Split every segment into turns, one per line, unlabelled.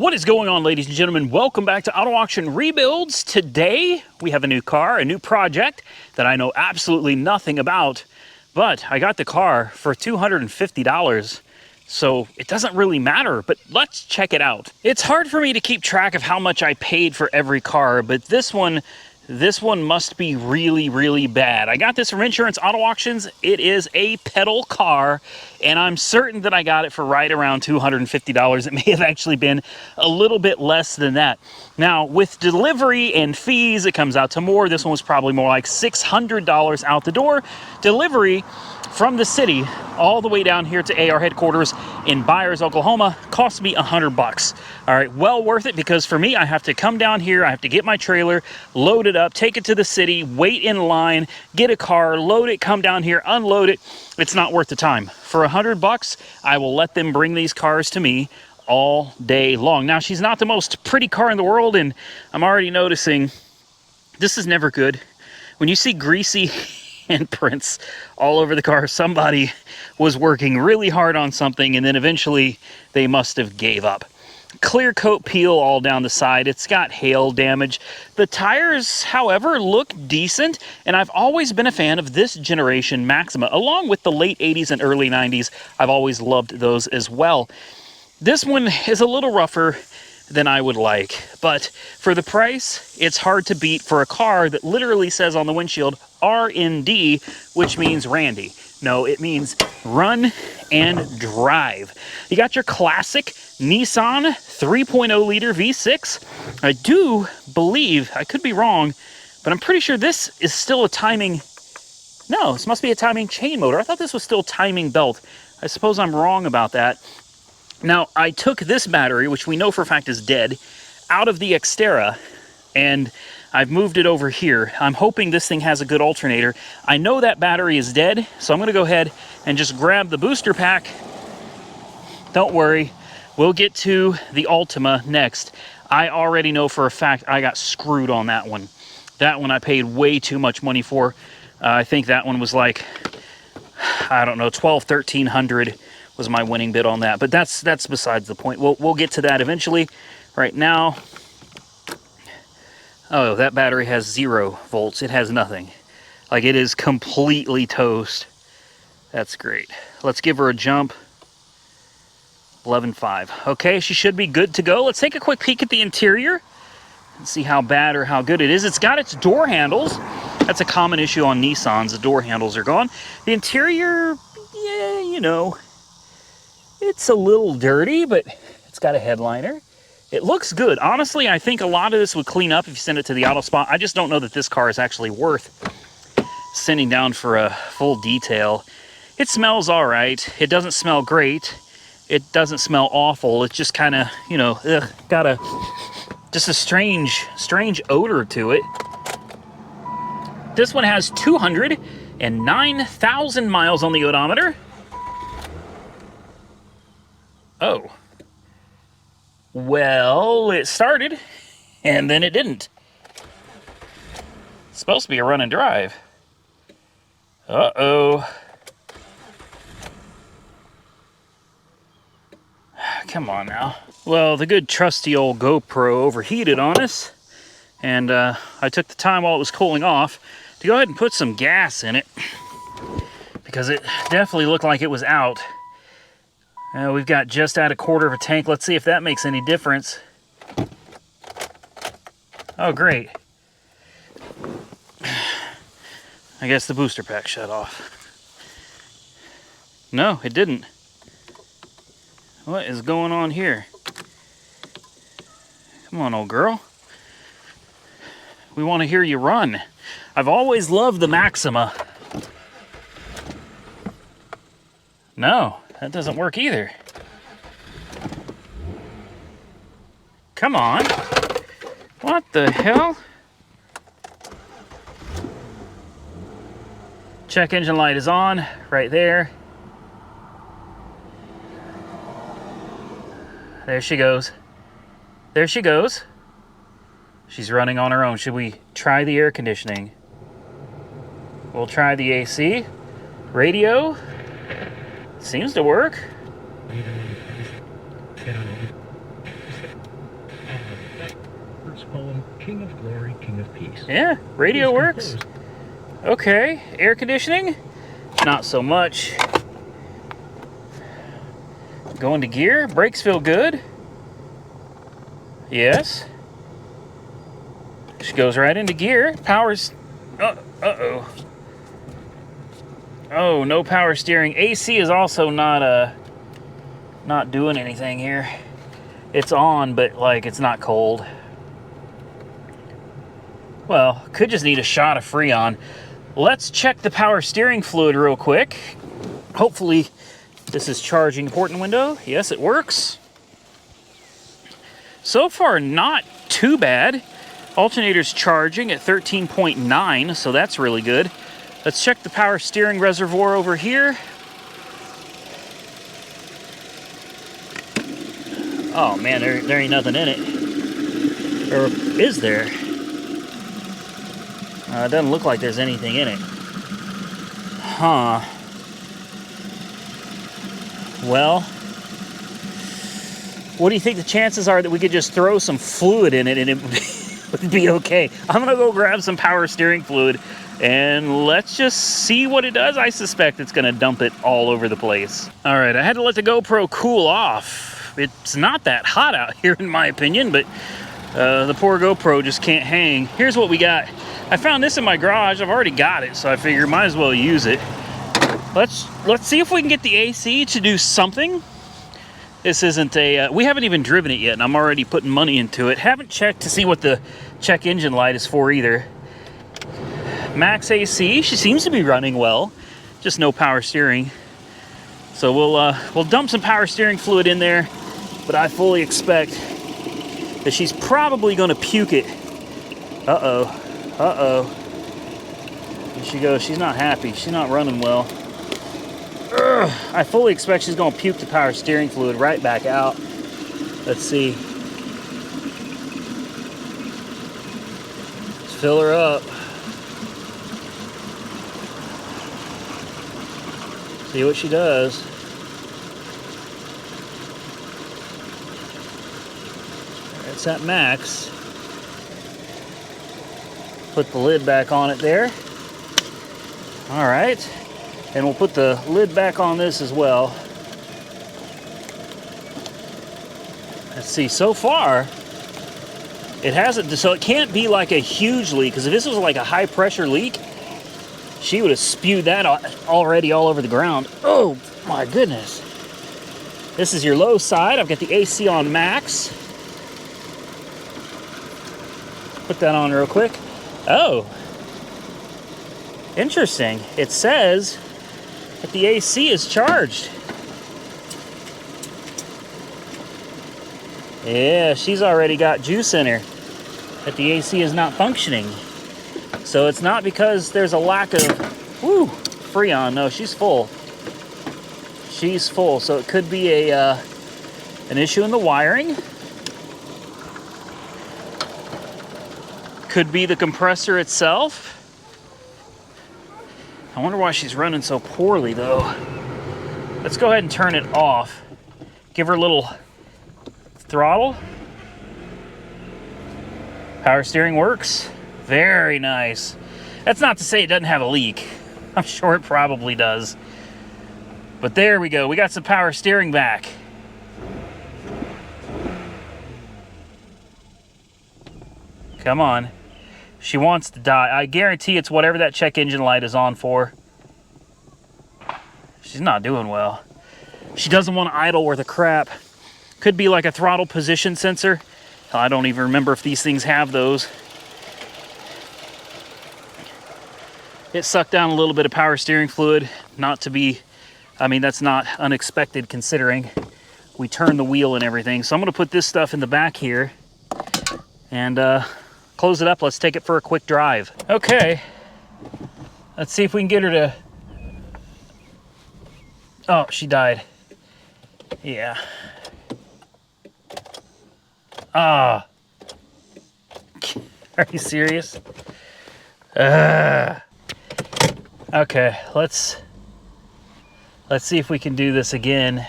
What is going on, ladies and gentlemen? Welcome back to Auto Auction Rebuilds. Today we have a new car, a new project that I know absolutely nothing about, but I got the car for $250. So it doesn't really matter, but let's check it out. It's hard for me to keep track of how much I paid for every car, but this one must be really, really bad. I got this from Insurance Auto Auctions. It is a pedal car, and I'm certain that I got it for right around $250. It may have actually been a little bit less than that. Now, with delivery and fees, it comes out to more. This one was probably more like $600 out the door. Delivery from the city all the way down here to AR headquarters in Byers, Oklahoma, cost me $100. All right, well worth it, because for me, I have to come down here, I have to get my trailer, load it up, take it to the city, wait in line, get a car, load it, come down here, unload it. It's not worth the time. For $100, I will let them bring these cars to me all day long. Now, she's not the most pretty car in the world, and I'm already noticing this is never good. When you see greasy handprints all over the car, somebody was working really hard on something, and then eventually they must have gave up. Clear coat peel all down the side. It's got hail damage. The tires, however, look decent, and I've always been a fan of this generation Maxima, along with the late 80s and early 90s. I've always loved those as well. This one is a little rougher than I would like, but for the price, it's hard to beat for a car that literally says on the windshield RND, which means Randy. No, it means run and drive. You got your classic Nissan 3.0 liter V6. I do believe, I could be wrong, but I'm pretty sure this is still a timing. No, this must be a timing chain motor. I thought this was still timing belt. I suppose I'm wrong about that. Now, I took this battery, which we know for a fact is dead, out of the Xterra, and I've moved it over here. I'm hoping this thing has a good alternator. I know that battery is dead, so I'm going to go ahead and just grab the booster pack. Don't worry, we'll get to the Ultima next. I already know for a fact I got screwed on that one. That one I paid way too much money for. I think that one was like, I don't know, $1,200–1,300 was my winning bid on that. But that's besides the point. We'll get to that eventually. Right now, oh, that battery has 0 volts. It has nothing. Like, it is completely toast. That's great. Let's give her a jump. 11.5. Okay, she should be good to go. Let's take a quick peek at the interior and see how bad or how good it is. It's got its door handles. That's a common issue on Nissans. The door handles are gone. The interior, yeah, you know, it's a little dirty, but it's got a headliner. It looks good. Honestly, I think a lot of this would clean up if you send it to the auto spot. I just don't know that this car is actually worth sending down for a full detail. It smells all right. It doesn't smell great. It doesn't smell awful. It's just kind of, you know, got just a strange odor to it. This one has 209,000 miles on the odometer. Oh. Well, it started, and then it didn't. It's supposed to be a run and drive. Uh-oh. Come on now. Well, the good trusty old GoPro overheated on us, and I took the time while it was cooling off to go ahead and put some gas in it, because it definitely looked like it was out. We've got just at 1/4 of a tank. Let's see if that makes any difference. Oh, great. I guess the booster pack shut off. No, it didn't. What is going on here? Come on, old girl. We want to hear you run. I've always loved the Maxima. No. That doesn't work either. Come on. What the hell? Check engine light is on, right there. There she goes. There she goes. She's running on her own. Should we try the air conditioning? We'll try the AC. Radio. Seems to work.
Scott's poem, King of Glory, King of Peace.
Yeah, radio works. Okay, air conditioning? Not so much. Going to gear, brakes feel good. Yes. She goes right into gear. Power's, uh-oh. Oh, no power steering. AC is also not doing anything here. It's on, but like it's not cold. Well, could just need a shot of Freon. Let's check the power steering fluid real quick. Hopefully this is charging the port and window. Yes, it works. So far, not too bad. Alternator's charging at 13.9, so that's really good. Let's check the power steering reservoir over here. Oh man, there ain't nothing in it. Or is there? It doesn't look like there's anything in it. Huh. Well, what do you think the chances are that we could just throw some fluid in it and it would be okay? I'm gonna go grab some power steering fluid and let's just see what it does. I suspect it's gonna dump it all over the place. All right, I had to let the GoPro cool off. It's not that hot out here in my opinion, but the poor GoPro just can't hang. Here's what we got. I found this in my garage. I've already got it, so I figure might as well use it. Let's see if we can get the AC to do something. This isn't a, we haven't even driven it yet, and I'm already putting money into it. Haven't checked to see what the check engine light is for either. Max AC, she seems to be running well, just no power steering. So we'll dump some power steering fluid in there, but I fully expect that she's probably gonna puke it. Uh-oh. Here she goes, she's not happy, she's not running well. Ugh. I fully expect she's gonna puke the power steering fluid right back out. Let's see. Let's fill her up. See what she does. It's at max. Put the lid back on it there. All right. And we'll put the lid back on this as well. Let's see, so far, it hasn't, so it can't be like a huge leak, because if this was like a high pressure leak, she would have spewed that already all over the ground. Oh my goodness. This is your low side. I've got the AC on max. Put that on real quick. Oh, interesting. It says that the AC is charged. Yeah, she's already got juice in her, that the AC is not functioning. So it's not because there's a lack of, Freon. No, she's full. She's full, so it could be an issue in the wiring. Could be the compressor itself. I wonder why she's running so poorly though. Let's go ahead and turn it off. Give her a little throttle. Power steering works. Very nice. That's not to say it doesn't have a leak. I'm sure it probably does. But there we go. We got some power steering back. Come on. She wants to die. I guarantee it's whatever that check engine light is on for. She's not doing well. She doesn't want to idle worth a crap. Could be like a throttle position sensor. I don't even remember if these things have those. It sucked down a little bit of power steering fluid. Not to be, I mean, that's not unexpected considering we turned the wheel and everything. So I'm going to put this stuff in the back here and close it up. Let's take it for a quick drive. Okay, let's see if we can get her to, oh, she died. Yeah. Ah. Are you serious? Okay, let's see if we can do this again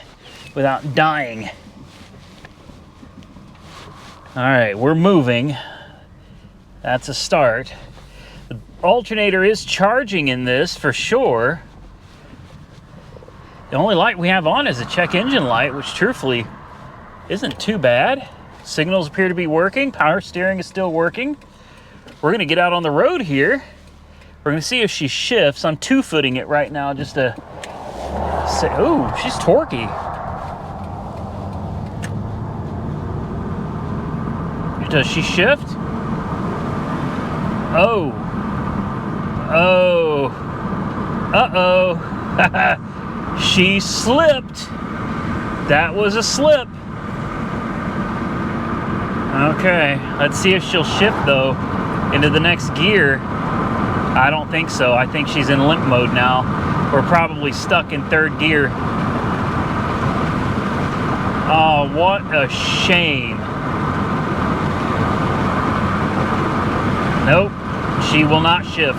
without dying. All right, we're moving. That's a start. The alternator is charging in this for sure. The only light we have on is a check engine light, which truthfully isn't too bad. Signals appear to be working. Power steering is still working. We're gonna get out on the road here. We're gonna see if she shifts. I'm two-footing it right now just to say, ooh, she's torquey. Does she shift? Oh. Oh. Uh-oh. She slipped. That was a slip. Okay, let's see if she'll shift though into the next gear. I don't think so. I think she's in limp mode now. We're probably stuck in third gear. Oh, what a shame. Nope, she will not shift.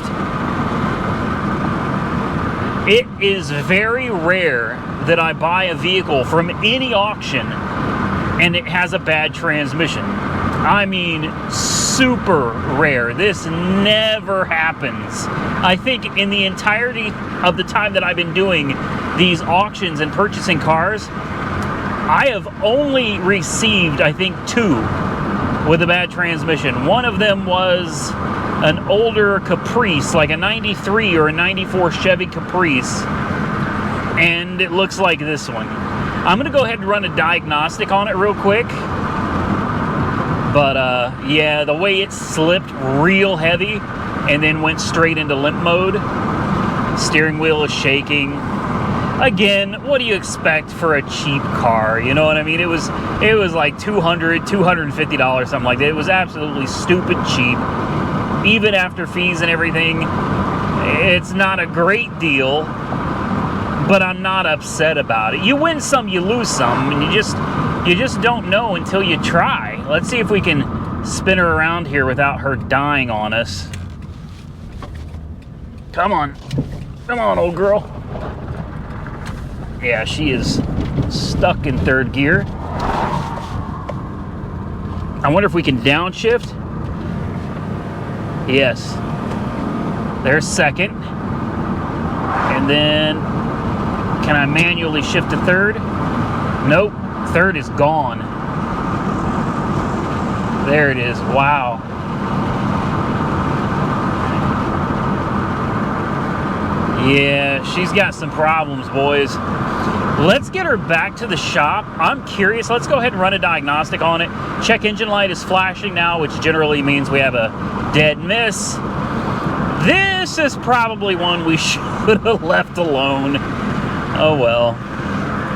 It is very rare that I buy a vehicle from any auction and it has a bad transmission. I mean, super rare. This never happens. I think in the entirety of the time that I've been doing these auctions and purchasing cars, I have only received, I think, 2 with a bad transmission. One of them was an older Caprice, like a 93 or a 94 Chevy Caprice, and it looks like this one. I'm gonna go ahead and run a diagnostic on it real quick, but yeah, the way it slipped real heavy and then went straight into limp mode. Steering wheel is shaking. Again, what do you expect for a cheap car? You know what I mean? It was like $200, $250, something like that. It was absolutely stupid cheap. Even after fees and everything, it's not a great deal, but I'm not upset about it. You win some, you lose some, and you just don't know until you try. Let's see if we can spin her around here without her dying on us. Come on. Come on, old girl. Yeah, she is stuck in third gear. I wonder if we can downshift. Yes. There's second. And then, can I manually shift to third? Nope. Third is gone. There it is. Wow. Yeah, she's got some problems, boys. Let's get her back to the shop. I'm curious. Let's go ahead and run a diagnostic on it. Check engine light is flashing now, which generally means we have a dead miss. This is probably one we should have left alone. Oh well.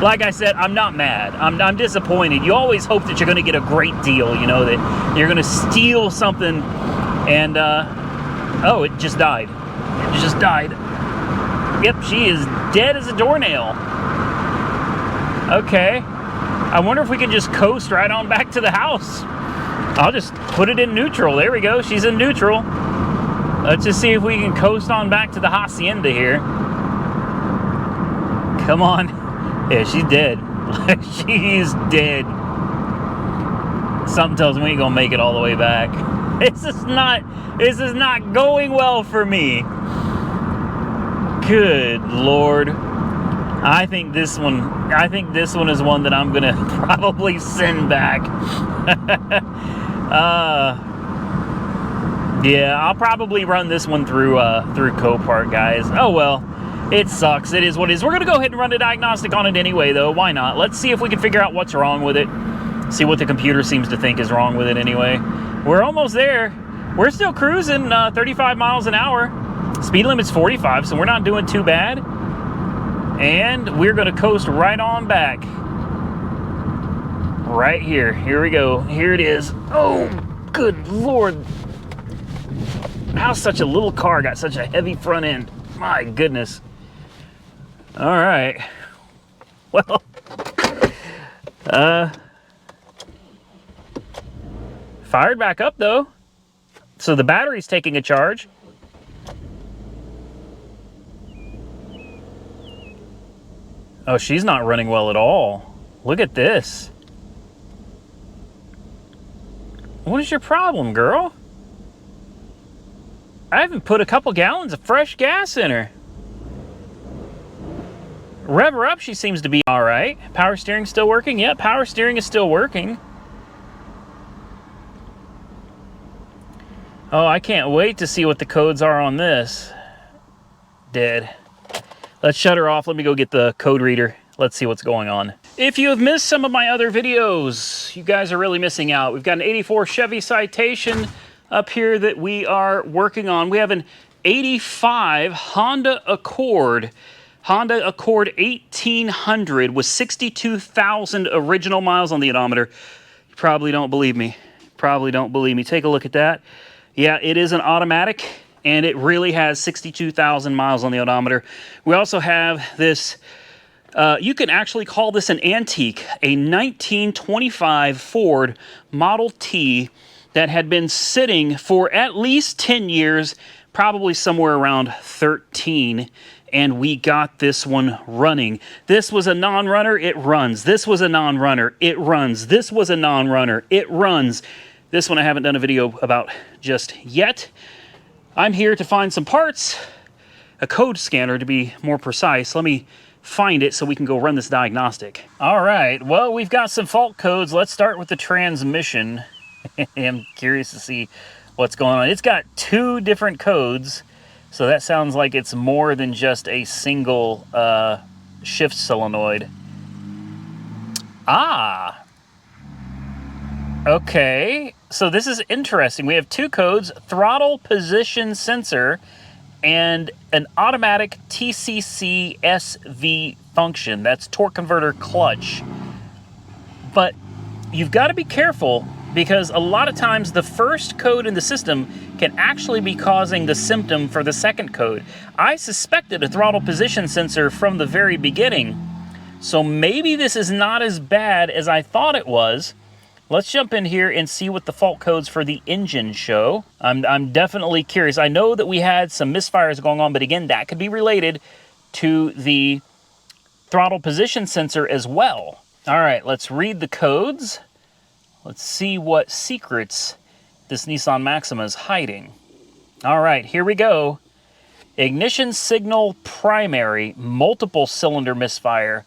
Like I said, I'm not mad. I'm disappointed. You always hope that you're going to get a great deal, you know, that you're going to steal something and, oh, it just died. It just died. Yep, she is dead as a doornail. Okay. I wonder if we can just coast right on back to the house. I'll just put it in neutral. There we go. She's in neutral. Let's just see if we can coast on back to the hacienda here. Come on. Yeah, she's dead. She's dead. Something tells me we ain't gonna make it all the way back. This is not going well for me. Good Lord. I think this one is one that I'm gonna probably send back. Yeah, I'll probably run this one through Copart, guys. Oh well, it sucks. It is what it is. We're gonna go ahead and run a diagnostic on it anyway, though. Why not? Let's see if we can figure out what's wrong with it. See what the computer seems to think is wrong with it anyway. We're almost there. We're still cruising 35 miles an hour. Speed limit's 45, so we're not doing too bad. And we're gonna coast right on back. Right here. Here we go. Here it is. Oh, good Lord. How's such a little car got such a heavy front end? My goodness. All right. Well, fired back up though. So the battery's taking a charge. Oh, she's not running well at all. Look at this. What is your problem, girl? I haven't put a couple gallons of fresh gas in her. Rev her up, she seems to be all right. Power steering still working? Yeah, power steering is still working. Oh, I can't wait to see what the codes are on this. Dead. Let's shut her off. Let me go get the code reader. Let's see what's going on. If you have missed some of my other videos, you guys are really missing out. We've got an 84 Chevy Citation up here that we are working on. We have an 85 Honda Accord. Honda Accord 1800 with 62,000 original miles on the odometer. You probably don't believe me. Probably don't believe me. Take a look at that. Yeah, it is an automatic, and it really has 62,000 miles on the odometer. We also have this, you can actually call this an antique, a 1925 Ford Model T that had been sitting for at least 10 years, probably somewhere around 13, and we got this one running. This was a non-runner, it runs. This was a non-runner, it runs. This was a non-runner, it runs. This one I haven't done a video about just yet. I'm here to find some parts, a code scanner to be more precise. Let me find it so we can go run this diagnostic. All right, well, we've got some fault codes. Let's start with the transmission. I'm curious to see what's going on. It's got 2 different codes, so that sounds like it's more than just a single shift solenoid. Ah, okay, so this is interesting. We have 2 codes, throttle position sensor and an automatic TCC SV function. That's torque converter clutch. But you've got to be careful because a lot of times the first code in the system can actually be causing the symptom for the second code. I suspected a throttle position sensor from the very beginning, so maybe this is not as bad as I thought it was. Let's jump in here and see what the fault codes for the engine show. I'm definitely curious. I know that we had some misfires going on, but again, that could be related to the throttle position sensor as well. All right, let's read the codes. Let's see what secrets this Nissan Maxima is hiding. All right, here we go. Ignition signal primary, multiple cylinder misfire.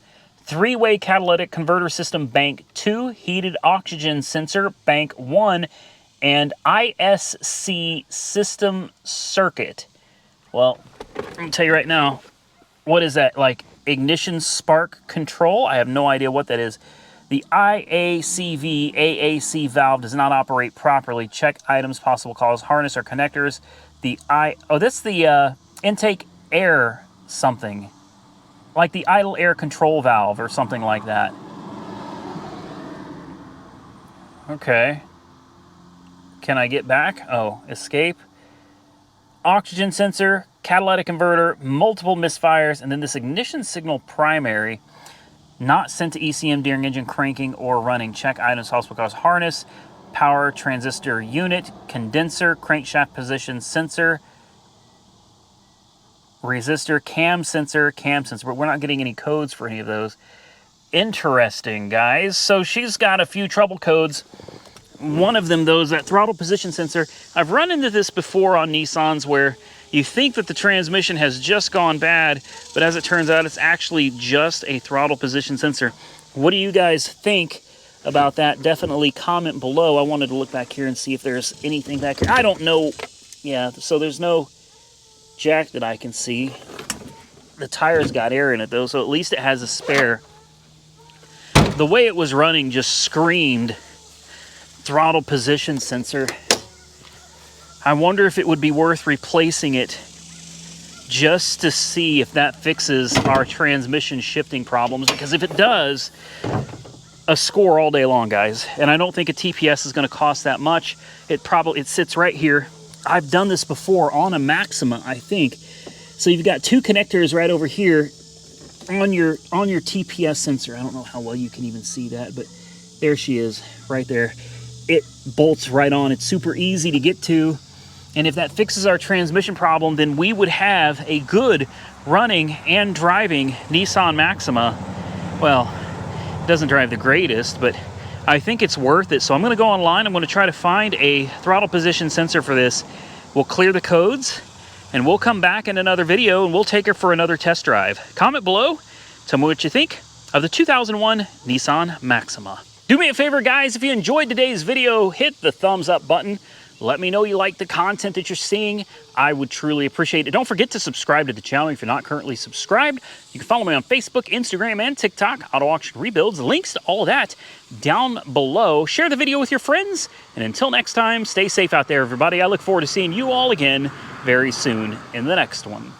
3-way catalytic converter system bank 2, heated oxygen sensor bank 1, and ISC system circuit. Well, I'm gonna tell you right now, what is that, like ignition spark control? I have no idea what that is. The IACV AAC valve does not operate properly. Check items, possible cause, harness or connectors. That's the intake air something. Like the idle air control valve or something like that. Okay. Can I get back? Oh, escape. Oxygen sensor, catalytic converter, multiple misfires, and then this ignition signal primary, not sent to ECM during engine cranking or running. Check items, possible cause, harness, power transistor unit, condenser, crankshaft position sensor, resistor, cam sensor, but we're not getting any codes for any of those. Interesting, guys. So she's got a few trouble codes. One of them, though, is that throttle position sensor. I've run into this before on Nissans where you think that the transmission has just gone bad, but as it turns out, it's actually just a throttle position sensor. What do you guys think about that? Definitely comment below. I wanted to look back here and see if there's anything back here. I don't know. Yeah, so there's no jack that I can see. The tire's got air in it though, so at least it has a spare. The way it was running just screamed throttle position sensor. I wonder if it would be worth replacing it just to see if that fixes our transmission shifting problems, because if it does, a score all day long, guys. And I don't think a TPS is going to cost that much. It sits right here. I've done this before on a Maxima, I think. So you've got 2 connectors right over here on your TPS sensor. I don't know how well you can even see that, but there she is, right there. It bolts right on. It's super easy to get to. And if that fixes our transmission problem, then we would have a good running and driving Nissan Maxima. Well, it doesn't drive the greatest, but I think it's worth it. So I'm going to go online. I'm going to try to find a throttle position sensor for this. we'll clear the codes, and we'll come back in another video and we'll take her for another test drive. Comment below, tell me what you think of the 2001 Nissan Maxima. Do me a favor, guys, if you enjoyed today's video, hit the thumbs up button. Let me know you like the content that you're seeing. I would truly appreciate it. Don't forget to subscribe to the channel if you're not currently subscribed. You can follow me on Facebook, Instagram, and TikTok, Auto Auction Rebuilds. Links to all of that down below. Share the video with your friends. And until next time, stay safe out there, everybody. I look forward to seeing you all again very soon in the next one.